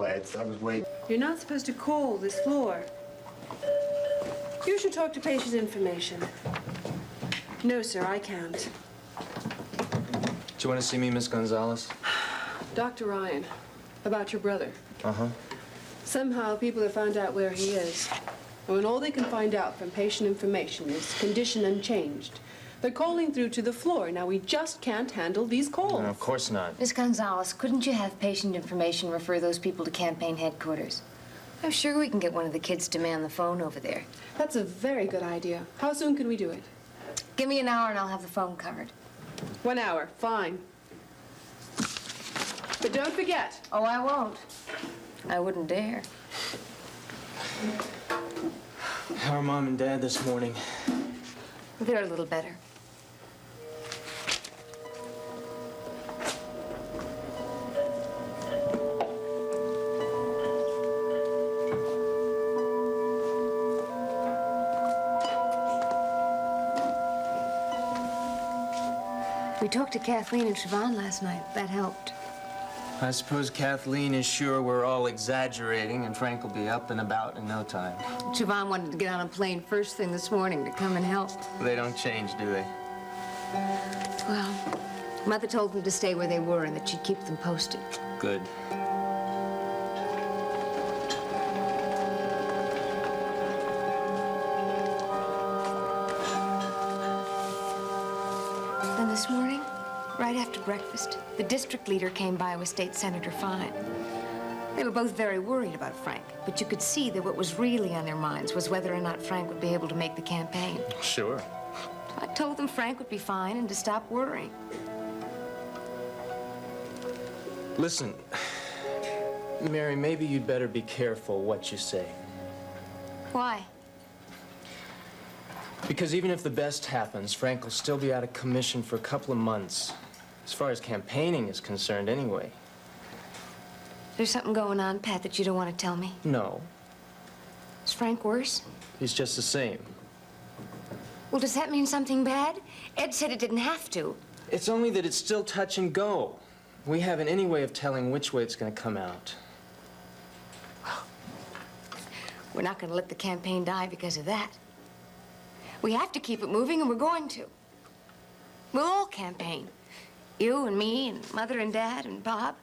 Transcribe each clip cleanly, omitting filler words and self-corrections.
plaids. I was waiting. You're not supposed to call this floor. You should talk to patient information. No, sir, I can't. Do you want to see me, Miss Gonzalez? Dr. Ryan, about your brother. Uh-huh. Somehow people have found out where he is. When all they can find out from patient information is condition unchanged, they're calling through to the floor. Now, we just can't handle these calls. No, of course not. Miss Gonzalez, couldn't you have patient information refer those people to campaign headquarters? I'm sure we can get one of the kids to man the phone over there. That's a very good idea. How soon can we do it? Give me an hour and I'll have the phone covered. 1 hour, fine. But don't forget. Oh, I won't. I wouldn't dare. How are Mom and Dad this morning? They're a little better. We talked to Kathleen and Siobhan last night. That helped. I suppose Kathleen is sure we're all exaggerating and Frank will be up and about in no time. Siobhan wanted to get on a plane first thing this morning to come and help. They don't change, do they? Well, Mother told them to stay where they were and that she'd keep them posted. Good. Then this morning, right after breakfast, the district leader came by with State Senator Fine. They were both very worried about Frank, but you could see that what was really on their minds was whether or not Frank would be able to make the campaign. Sure. I told them Frank would be fine and to stop worrying. Listen, Mary, maybe you'd better be careful what you say. Why? Because even if the best happens, Frank will still be out of commission for a couple of months. As far as campaigning is concerned, anyway. There's something going on, Pat, that you don't want to tell me? No, Is Frank worse? he's just the same. Well, does that mean something bad? Ed said it didn't have to. It's only that it's still touch and go. We haven't any way of telling which way it's going to come out. We're not going to let the campaign die because of that. We have to keep it moving, and we're going to. We'll all campaign. You and me and Mother and Dad and Bob.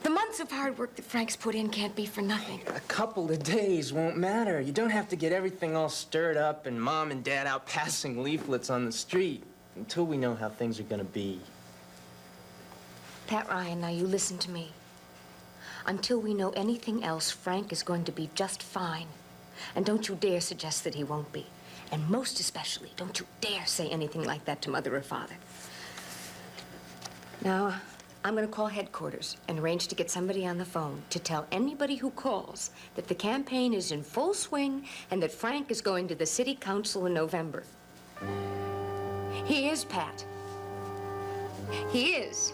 The months of hard work that Frank's put in can't be for nothing. A couple of days won't matter. You don't have to get everything all stirred up and Mom and Dad out passing leaflets on the street until we know how things are going to be. Pat Ryan, now you listen to me. Until we know anything else, Frank is going to be just fine. And don't you dare suggest that he won't be. And most especially, don't you dare say anything like that to Mother or Father. Now, I'm going to call headquarters and arrange to get somebody on the phone to tell anybody who calls that the campaign is in full swing and that Frank is going to the city council in November. He is, Pat. He is.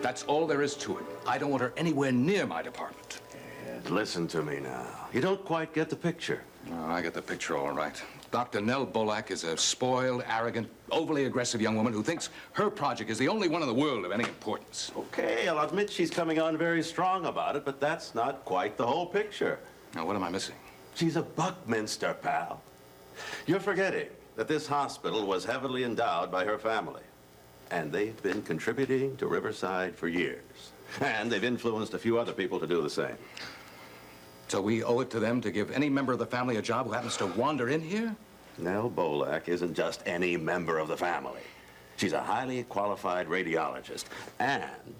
That's all there is to it. I don't want her anywhere near my department. Ed, listen to me now. You don't quite get the picture. Oh, I get the picture all right. Dr. Nell Bolak is a spoiled, arrogant, overly aggressive young woman who thinks her project is the only one in the world of any importance. Okay, I'll admit she's coming on very strong about it, but that's not quite the whole picture. Now, what am I missing? She's a Buckminster, pal. You're forgetting that this hospital was heavily endowed by her family. And they've been contributing to Riverside for years. And they've influenced a few other people to do the same. So we owe it to them to give any member of the family a job who happens to wander in here? Nell Bolak isn't just any member of the family. She's a highly qualified radiologist. And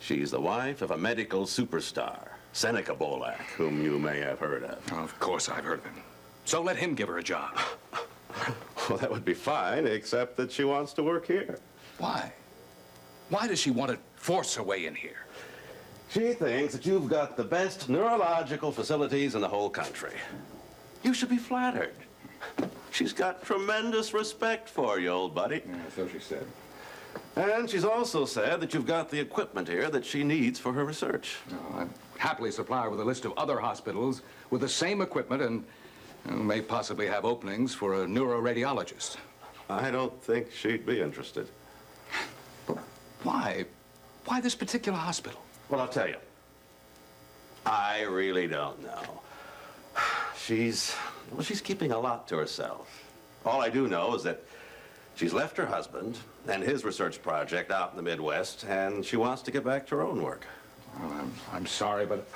She's the wife of a medical superstar, Seneca Bolak, whom you may have heard of. Oh, of course I've heard of him. So let him give her a job. Well, that would be fine, except that she wants to work here. Why? Why does she want to force her way in here? She thinks that you've got the best neurological facilities in the whole country. You should be flattered. She's got tremendous respect for you, old buddy. Yeah, so she said. And she's also said that you've got the equipment here that she needs for her research. I'd happily supply her with a list of other hospitals with the same equipment and may possibly have openings for a neuroradiologist. I don't think she'd be interested. But why? Why this particular hospital? Well, I'll tell you. I really don't know. She's keeping a lot to herself. All I do know is that she's left her husband and his research project out in the Midwest, and she wants to get back to her own work. Well, I'm sorry, but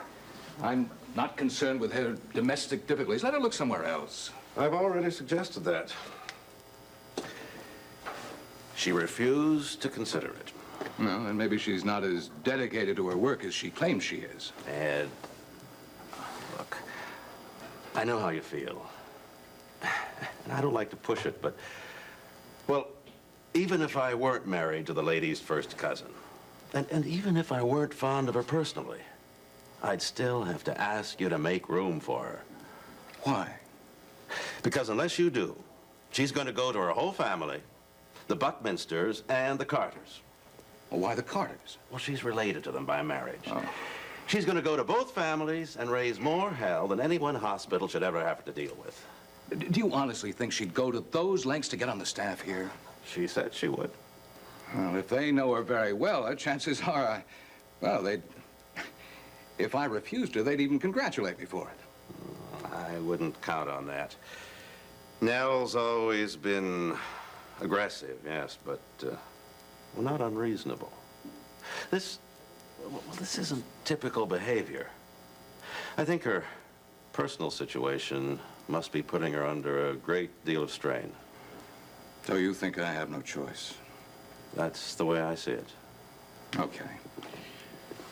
I'm not concerned with her domestic difficulties. Let her look somewhere else. I've already suggested that. She refused to consider it. Well, and maybe she's not as dedicated to her work as she claims she is. Ed, look, I know how you feel. And I don't like to push it, but, well, even if I weren't married to the lady's first cousin, and even if I weren't fond of her personally, I'd still have to ask you to make room for her. Why? Because unless you do, she's going to go to her whole family, the Buckminsters and the Carters. Well, why the Carters? Well, she's related to them by marriage. Oh. She's going to go to both families and raise more hell than any one hospital should ever have to deal with. Do you honestly think she'd go to those lengths to get on the staff here? She said she would. Well, if they know her very well, chances are, if I refused her, they'd even congratulate me for it. I wouldn't count on that. Nell's always been aggressive, yes, but not unreasonable. This isn't typical behavior. I think her personal situation must be putting her under a great deal of strain. So you think I have no choice? That's the way I see it. Okay.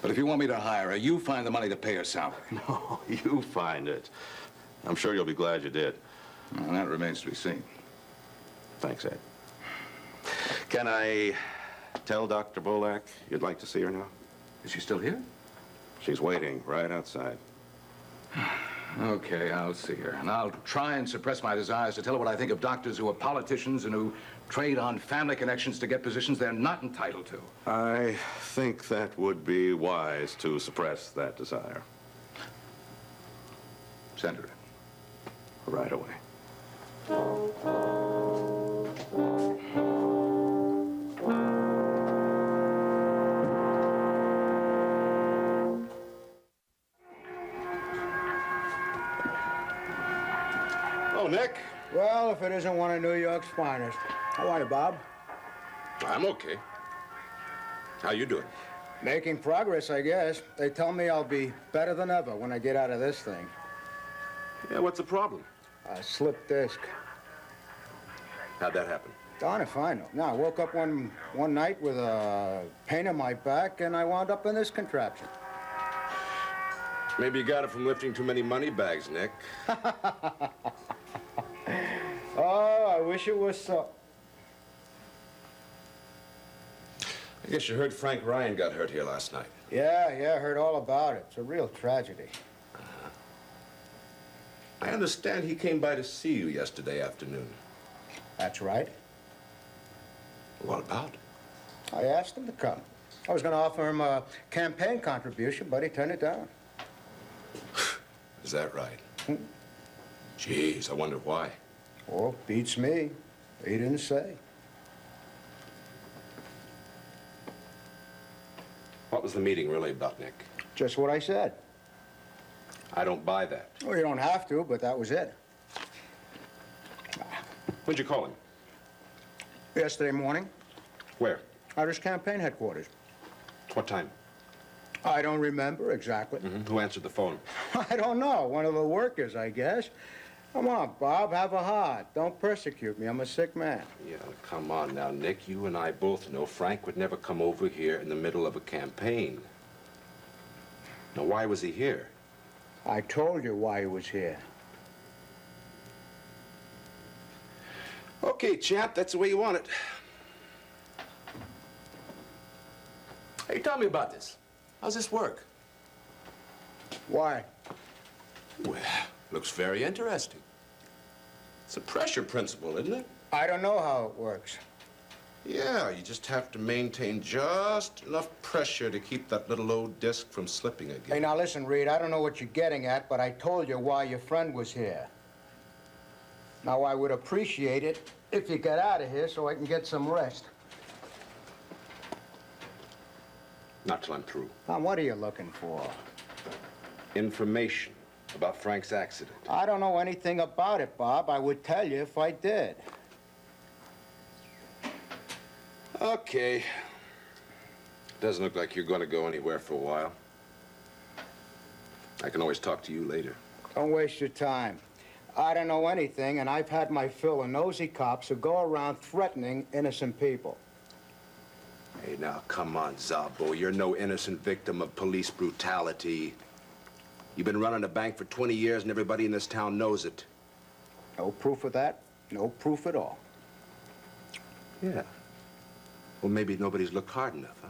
But if you want me to hire her, you find the money to pay her salary. No, you find it. I'm sure you'll be glad you did. Well, that remains to be seen. Thanks, Ed. Can I tell Dr. Bolak you'd like to see her now? Is she still here? She's waiting right outside. Okay, I'll see her. And I'll try and suppress my desires to tell her what I think of doctors who are politicians and who trade on family connections to get positions they're not entitled to. I think that would be wise to suppress that desire. Send her in. Right away. Oh, Nick. Well, if it isn't one of New York's finest. How are you, Bob? I'm okay. How you doing? Making progress, I guess. They tell me I'll be better than ever when I get out of this thing. Yeah, what's the problem? A slip disc. How'd that happen? Darn if I know. No, I woke up one night with a pain in my back, and I wound up in this contraption. Maybe you got it from lifting too many money bags, Nick. Oh, I wish it was so. I guess you heard Frank Ryan got hurt here last night. Yeah, I heard all about it. It's a real tragedy. I understand he came by to see you yesterday afternoon. That's right. What about? I asked him to come. I was going to offer him a campaign contribution, but he turned it down. Is that right? Jeez, I wonder why. Oh, beats me. He didn't say. What was the meeting really about, Nick? Just what I said. I don't buy that. Well, you don't have to, but that was it. When'd you call him? Yesterday morning, Where? at his campaign headquarters. What time? I don't remember exactly. Who answered the phone? I don't know. One of the workers, I guess. Come on, Bob, have a heart. Don't persecute me. I'm a sick man. Yeah, come on now, Nick. You and I both know Frank would never come over here in the middle of a campaign. Now, why was he here? I told you why he was here. Okay, champ, that's the way you want it. Hey, tell me about this. How's this work? Why? Well, looks very interesting. It's a pressure principle, isn't it? I don't know how it works. Yeah, you just have to maintain just enough pressure to keep that little old disc from slipping again. Hey, now listen, Reed, I don't know what you're getting at, but I told you why your friend was here. Now, I would appreciate it if you got out of here so I can get some rest. Not till I'm through. Now, what are you looking for? Information about Frank's accident. I don't know anything about it, Bob. I would tell you if I did. Okay. Doesn't look like you're going to go anywhere for a while. I can always talk to you later. Don't waste your time. I don't know anything, and I've had my fill of nosy cops who go around threatening innocent people. Hey, now, come on, Zabo. You're no innocent victim of police brutality. You've been running a bank for 20 years, and everybody in this town knows it. No proof of that. No proof at all. Yeah. Well, maybe nobody's looked hard enough, huh?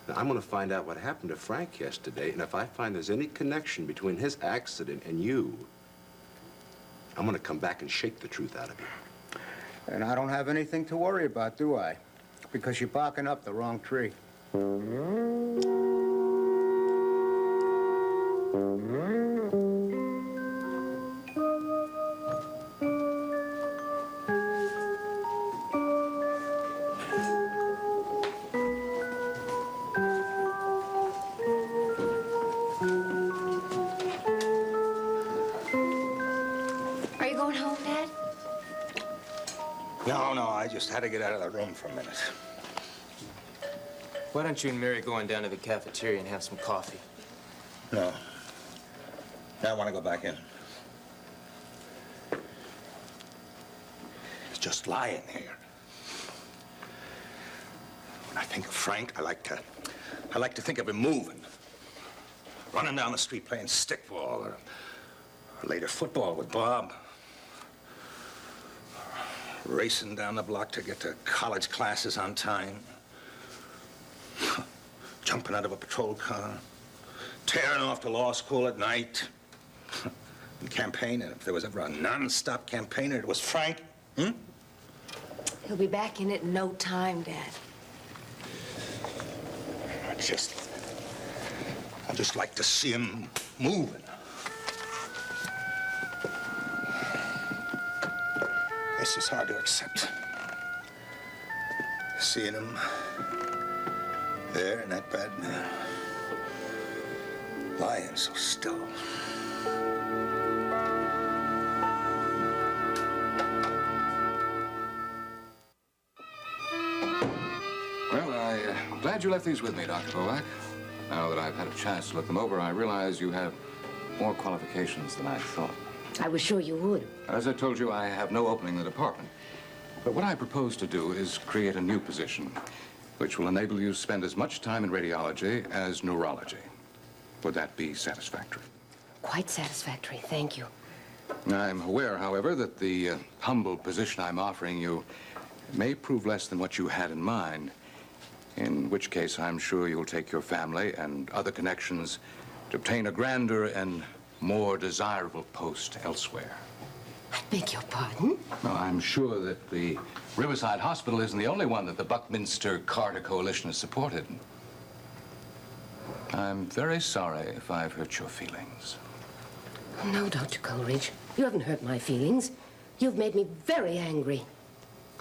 Now, I'm going to find out what happened to Frank yesterday, and if I find there's any connection between his accident and you, I'm going to come back and shake the truth out of you. And I don't have anything to worry about, do I? Because you're barking up the wrong tree. Are you going home, Dad? No, I just had to get out of the room for a minute. Why don't you and Mary go on down to the cafeteria and have some coffee? No. I want to go back in. It's just lying here. When I think of Frank, I like to think of him moving. Running down the street playing stickball or later football with Bob. Racing down the block to get to college classes on time. Jumping out of a patrol car. Tearing off to law school at night. And campaigning. If there was ever a non-stop campaigner, it was Frank. He'll be back in it in no time, Dad. I just like to see him moving. This is hard to accept. Seeing him there in that bed, lying so still. Well, I'm glad you left these with me, Dr. Bolak. Now that I've had a chance to look them over, I realize you have more qualifications than I thought. I was sure you would. As I told you, I have no opening in the department. But what I propose to do is create a new position, which will enable you to spend as much time in radiology as neurology. Would that be satisfactory? Quite satisfactory, thank you. I'm aware, however, that the humble position I'm offering you may prove less than what you had in mind, in which case I'm sure you'll take your family and other connections to obtain a grander and more desirable post elsewhere. I beg your pardon? Well, I'm sure that the Riverside Hospital isn't the only one that the Buckminster Carter Coalition has supported. I'm very sorry if I've hurt your feelings. Oh, no, Dr. Coleridge. You haven't hurt my feelings. You've made me very angry.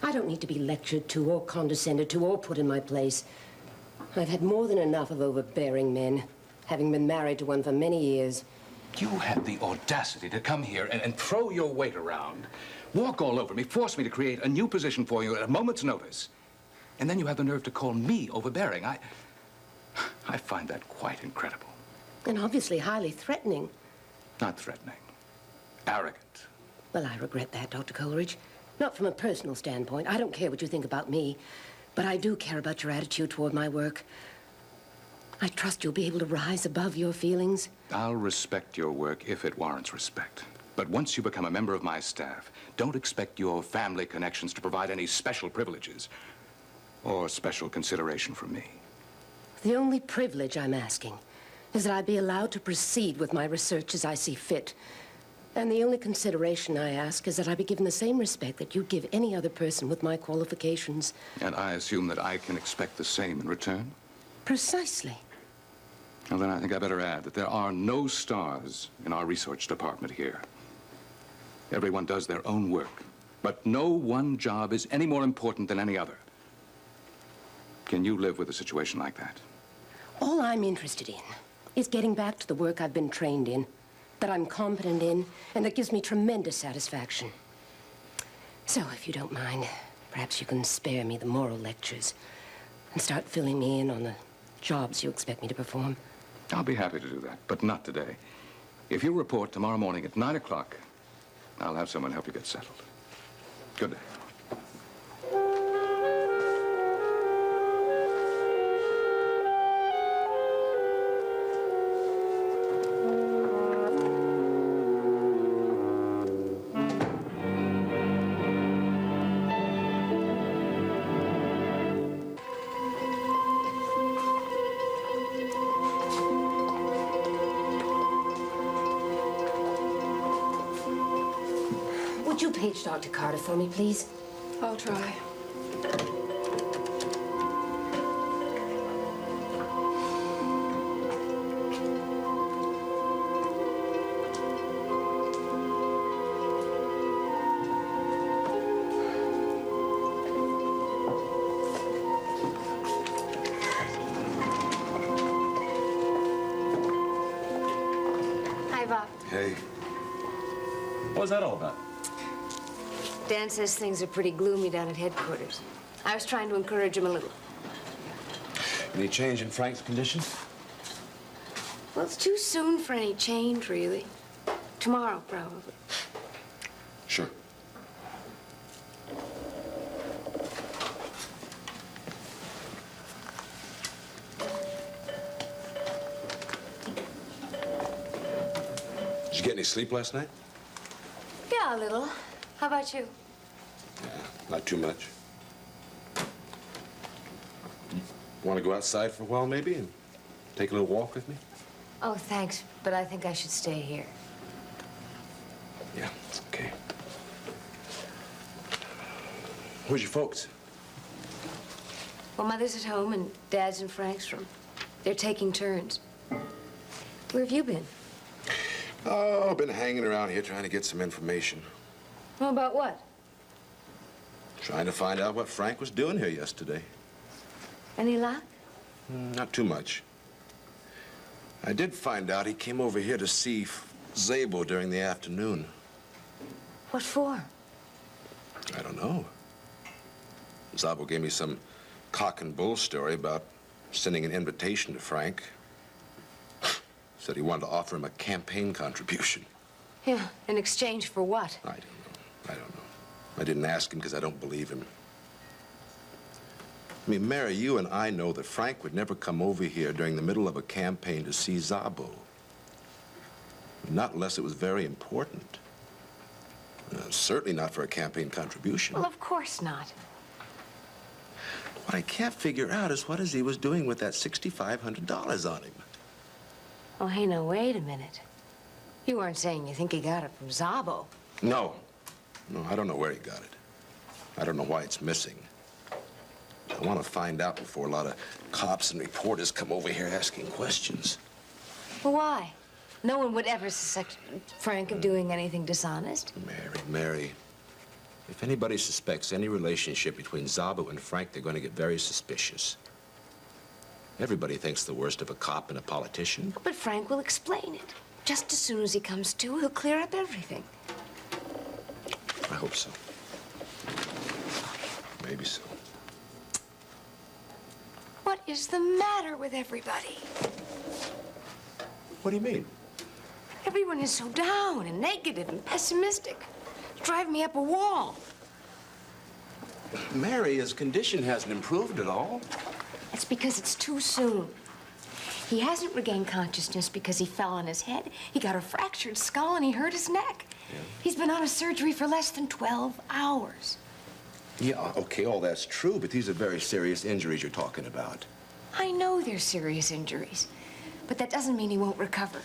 I don't need to be lectured to or condescended to or put in my place. I've had more than enough of overbearing men, having been married to one for many years. You had the audacity to come here and throw your weight around, walk all over me, force me to create a new position for you at a moment's notice. And then you have the nerve to call me overbearing. I find that quite incredible. And obviously highly threatening. Not threatening. arrogant. Well, I regret that, Dr. Coleridge. Not from a personal standpoint. I don't care what you think about me, but I do care about your attitude toward my work. I trust you'll be able to rise above your feelings. I'll respect your work if it warrants respect. But once you become a member of my staff, don't expect your family connections to provide any special privileges or special consideration from me. The only privilege I'm asking is that I be allowed to proceed with my research as I see fit. And the only consideration I ask is that I be given the same respect that you'd give any other person with my qualifications. And I assume that I can expect the same in return? Precisely. Well, then I think I better add that there are no stars in our research department here. Everyone does their own work, but no one job is any more important than any other. Can you live with a situation like that? All I'm interested in is getting back to the work I've been trained in, that I'm competent in, and that gives me tremendous satisfaction. So, if you don't mind, perhaps you can spare me the moral lectures and start filling me in on the jobs you expect me to perform. I'll be happy to do that, but not today. If you report tomorrow morning at 9 o'clock, I'll have someone help you get settled. Good day. Would you page Dr. Carter for me, please? I'll try. Hi, Bob. Hey. What was that all about? Dan says things are pretty gloomy down at headquarters. I was trying to encourage him a little. Any change in Frank's condition? Well, it's too soon for any change, really. Tomorrow, probably. Sure. Did you get any sleep last night? Yeah, a little. How about you? Not too much. Want to go outside for a while, maybe, and take a little walk with me? Oh, thanks, but I think I should stay here. Yeah, okay. Where's your folks? Well, Mother's at home and Dad's in Frank's room. They're taking turns. Where have you been? Oh, been hanging around here trying to get some information. Well, about what? Trying to find out what Frank was doing here yesterday. Any luck? Not too much. I did find out he came over here to see Zabel during the afternoon. What for? I don't know. Zabel gave me some cock and bull story about sending an invitation to Frank. Said he wanted to offer him a campaign contribution. Yeah, in exchange for what? I don't know. I didn't ask him because I don't believe him. I mean, Mary, you and I know that Frank would never come over here during the middle of a campaign to see Szabo. Not unless it was very important. Certainly not for a campaign contribution. Well, of course not. What I can't figure out is what he was doing with that $6,500 on him. Oh, hey, now, wait a minute. You weren't saying you think he got it from Szabo. No, I don't know where he got it. I don't know why it's missing. I want to find out before a lot of cops and reporters come over here asking questions. Well, why? No one would ever suspect Frank of doing anything dishonest. Mary, if anybody suspects any relationship between Szabo and Frank, they're going to get very suspicious. Everybody thinks the worst of a cop and a politician. But Frank will explain it. Just as soon as he comes to, he'll clear up everything. I hope so. Maybe so. What is the matter with everybody? What do you mean? Everyone is so down and negative and pessimistic. It's driving me up a wall. Mary, his condition hasn't improved at all. That's because it's too soon. He hasn't regained consciousness because he fell on his head. He got a fractured skull and he hurt his neck. Yeah. He's been out of surgery for less than 12 hours. Yeah, okay, all that's true, but these are very serious injuries you're talking about. I know they're serious injuries, but that doesn't mean he won't recover.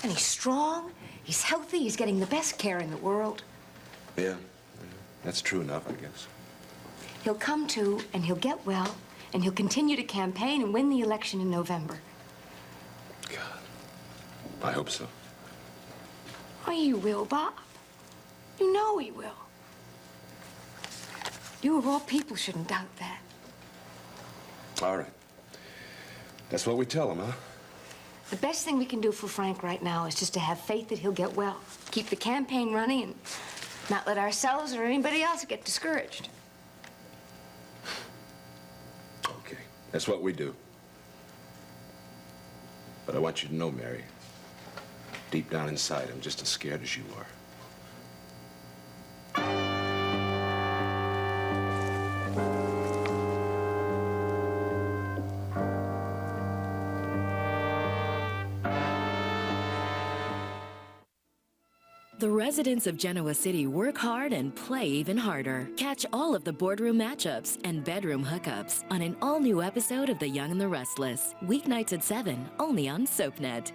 And he's strong, he's healthy, he's getting the best care in the world. Yeah, that's true enough, I guess. He'll come to, and he'll get well, and he'll continue to campaign and win the election in November. God, I hope so. Oh, you will, Bob. You know he will. You of all people shouldn't doubt that. All right. That's what we tell him, huh? The best thing we can do for Frank right now is just to have faith that he'll get well, keep the campaign running, and not let ourselves or anybody else get discouraged. Okay, that's what we do. But I want you to know, Mary, deep down inside, I'm just as scared as you are. The residents of Genoa City work hard and play even harder. Catch all of the boardroom matchups and bedroom hookups on an all-new episode of The Young and the Restless. Weeknights at 7, only on SoapNet.